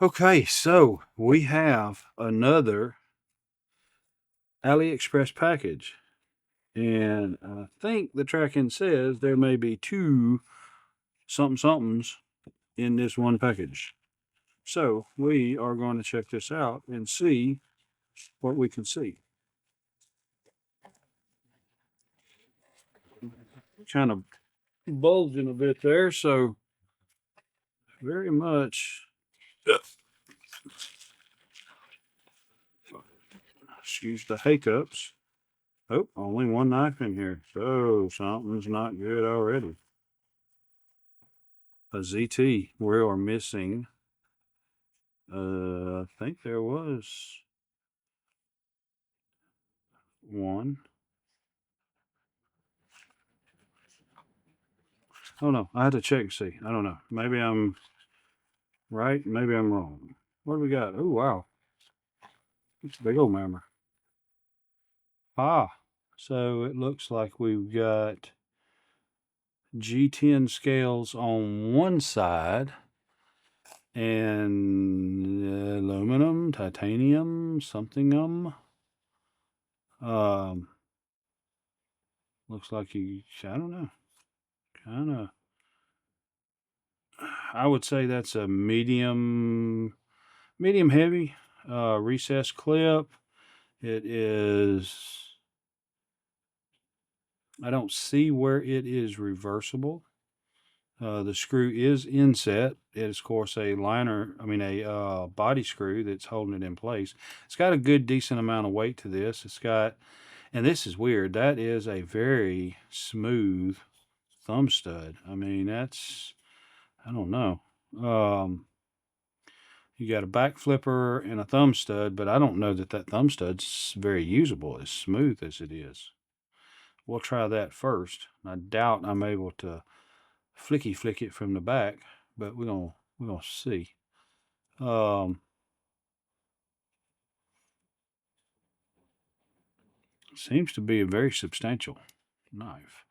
Okay, so we have another AliExpress package. And I think the tracking says there may be two somethings in this one package. So we are going to check this out and see what we can see. Kind of bulging a bit there, so very much. Excuse the hiccups. Oh, only one knife in here. So something's not good already. A ZT. We are missing. I think there was one. Oh no, I had to check and see. I don't know. Maybe I'm right. Maybe I'm wrong. What do we got? Oh wow, it's a big old mammer. Ah, so it looks like we've got G10 scales on one side and aluminum, titanium, something. Um, looks like I don't know, kind of. I would say that's a medium heavy, recessed clip. It is, I don't see where it is reversible. The screw is inset. It is, of course, a body screw that's holding it in place. It's got a good, decent amount of weight to this. It's got, and this is weird, that is a very smooth thumb stud. I mean, I don't know. You got a back flipper and a thumb stud, but I don't know that thumb stud's very usable, as smooth as it is. We'll try that first. I doubt I'm able to flick it from the back, but we're gonna see. Seems to be a very substantial knife.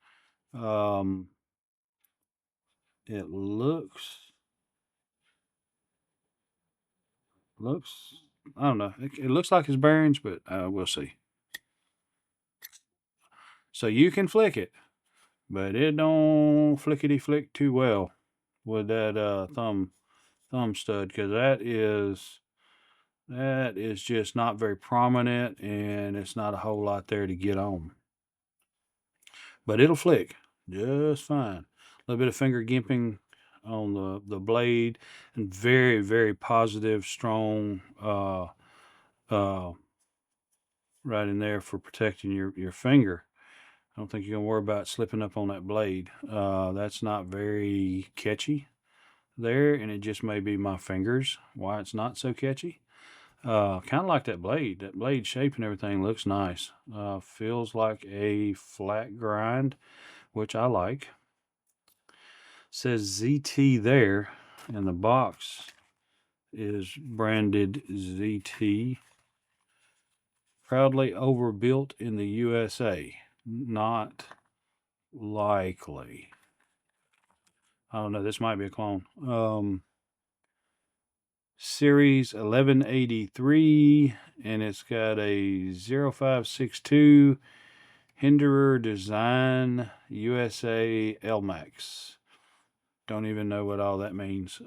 It looks I don't know. It looks like it's bearings, but we'll see. So you can flick it, but it don't flickety flick too well with that thumb stud, because that is just not very prominent, and it's not a whole lot there to get on. But it'll flick just fine. A little bit of finger gimping on the blade, and very, very positive, strong right in there for protecting your finger. I don't think you're gonna worry about slipping up on that blade. That's not very catchy there, and it just may be my fingers why it's not so catchy. Kind of like that blade. That blade shape and everything looks nice. Feels like a flat grind, which I like. Says ZT there, and the box is branded ZT. Proudly overbuilt in the USA. Not likely. I don't know. This might be a clone. Series 1183, and it's got a 0562 Hinderer Design USA LMAX. Don't even know what all that means.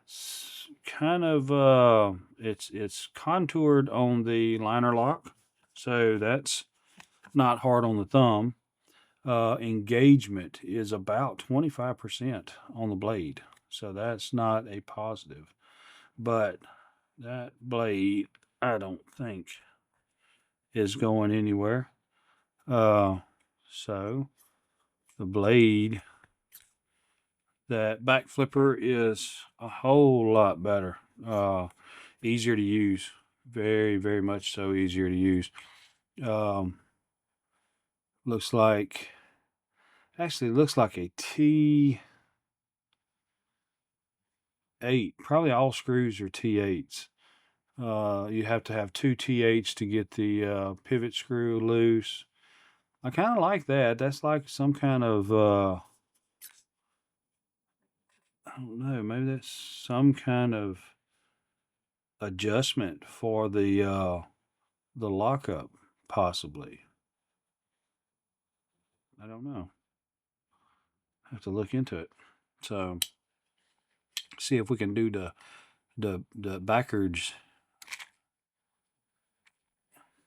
It's contoured on the liner lock, so that's not hard on the thumb. Engagement is about 25% on the blade, so that's not a positive. But that blade, I don't think, is going anywhere. So the blade, that back flipper is a whole lot better. Easier to use. Very, very much so easier to use. Looks like a T8. Probably all screws are T8s. You have to have two T8s to get the pivot screw loose. I kind of like that. That's like some kind of, I don't know, maybe that's some kind of adjustment for the lockup, possibly. I don't know. I have to look into it. So see if we can do the backwards.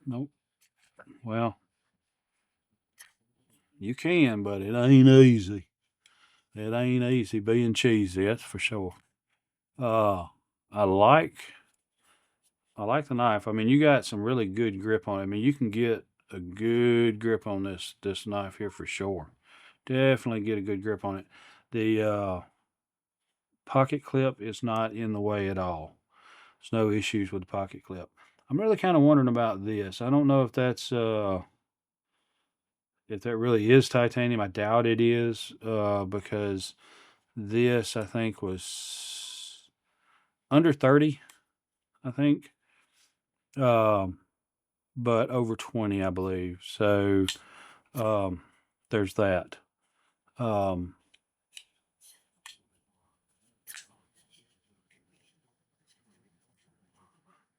Nope. Well, you can, but it ain't easy. It ain't easy being cheesy, that's for sure. Uh, I like I like the knife. I mean, you got some really good grip on it. I mean, you can get a good grip on this knife here for sure. Definitely get a good grip on it. The pocket clip is not in the way at all. There's no issues with the pocket clip. I'm really kind of wondering about this. I don't know if that really is titanium. I doubt it is, because this I think was under 30, I think. Um, but over 20, I believe. So um, there's that. Um,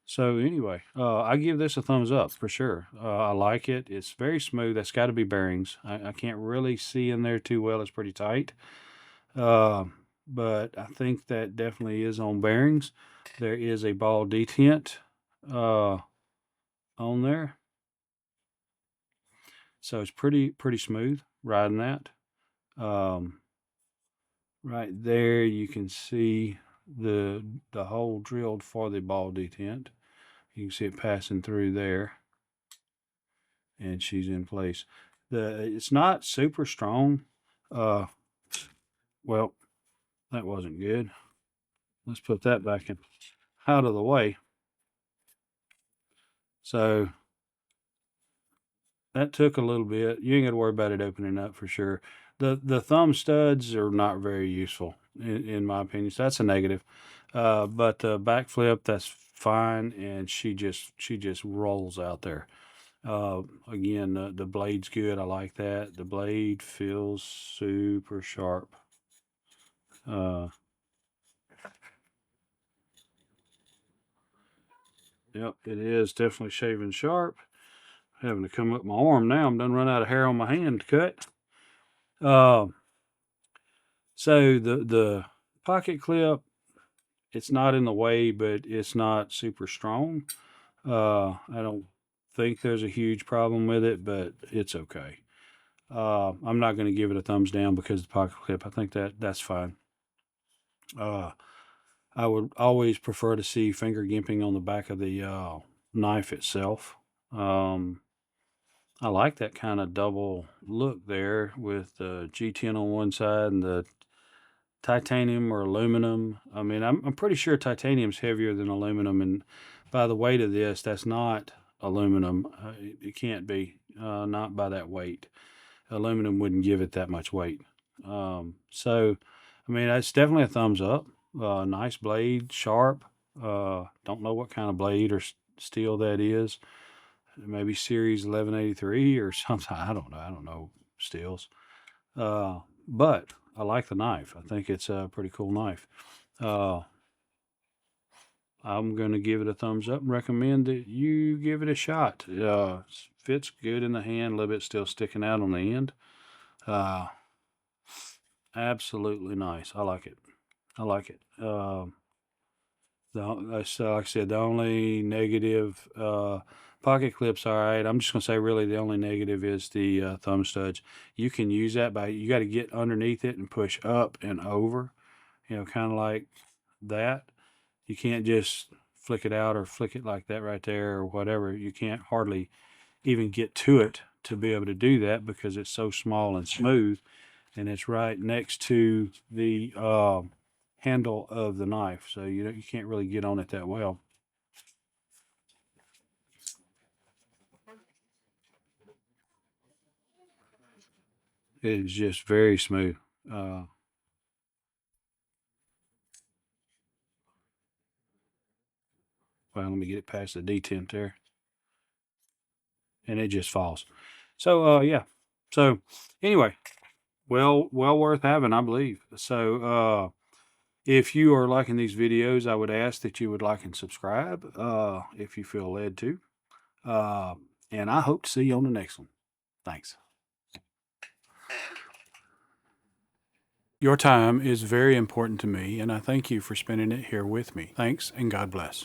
so anyway, I give this a thumbs up for sure. I like it. It's very smooth. That's got to be bearings. I can't really see in there too well. It's pretty tight. But I think that definitely is on bearings. There is a ball detent on there. So it's pretty smooth riding that. Um, right there you can see the hole drilled for the ball detent. You can see it passing through there, and she's in place. It's not super strong. Uh, well, that wasn't good. Let's put that back in out of the way. So that took a little bit. You ain't got to worry about it opening up for sure. The thumb studs are not very useful in my opinion. So that's a negative. But the backflip, that's fine, and she just rolls out there. Again, the blade's good. I like that. The blade feels super sharp. Uh, yep, it is definitely shaving sharp. Having to come up my arm now. I'm done run out of hair on my hand to cut. Uh, so the pocket clip, it's not in the way, but it's not super strong. I don't think there's a huge problem with it, but it's okay. I'm not going to give it a thumbs down because of the pocket clip. I think that's fine. Uh, I would always prefer to see finger gimping on the back of the knife itself. Um, I like that kind of double look there with the G10 on one side and the titanium or aluminum. I mean, I'm pretty sure titanium's heavier than aluminum, and by the weight of this, that's not aluminum. It can't be, not by that weight. Aluminum wouldn't give it that much weight. So, I mean, it's definitely a thumbs up. Nice blade, sharp. Don't know what kind of blade or steel that is. Maybe Series 1183 or something. I don't know. I don't know steels. But I like the knife. I think it's a pretty cool knife. Uh, I'm going to give it a thumbs up and recommend that you give it a shot. Fits good in the hand, a little bit still sticking out on the end. Uh, Absolutely nice. I like it. I like it. So like I said, the only negative, pocket clips, all right. I'm just gonna say really the only negative is the thumb studs. You can use that by you got to get underneath it and push up and over. Kind of like that. You can't just flick it out or flick it like that right there or whatever. You can't hardly even get to it to be able to do that because it's so small and smooth, and it's right next to the handle of the knife, so you can't really get on it that well. It is just very smooth. Uh, well, let me get it past the detent there, and it just falls. So yeah. So anyway, well worth having, I believe. So If you are liking these videos, I would ask that you would like and subscribe if you feel led to. And I hope to see you on the next one. Thanks. Your time is very important to me, and I thank you for spending it here with me. Thanks, and God bless.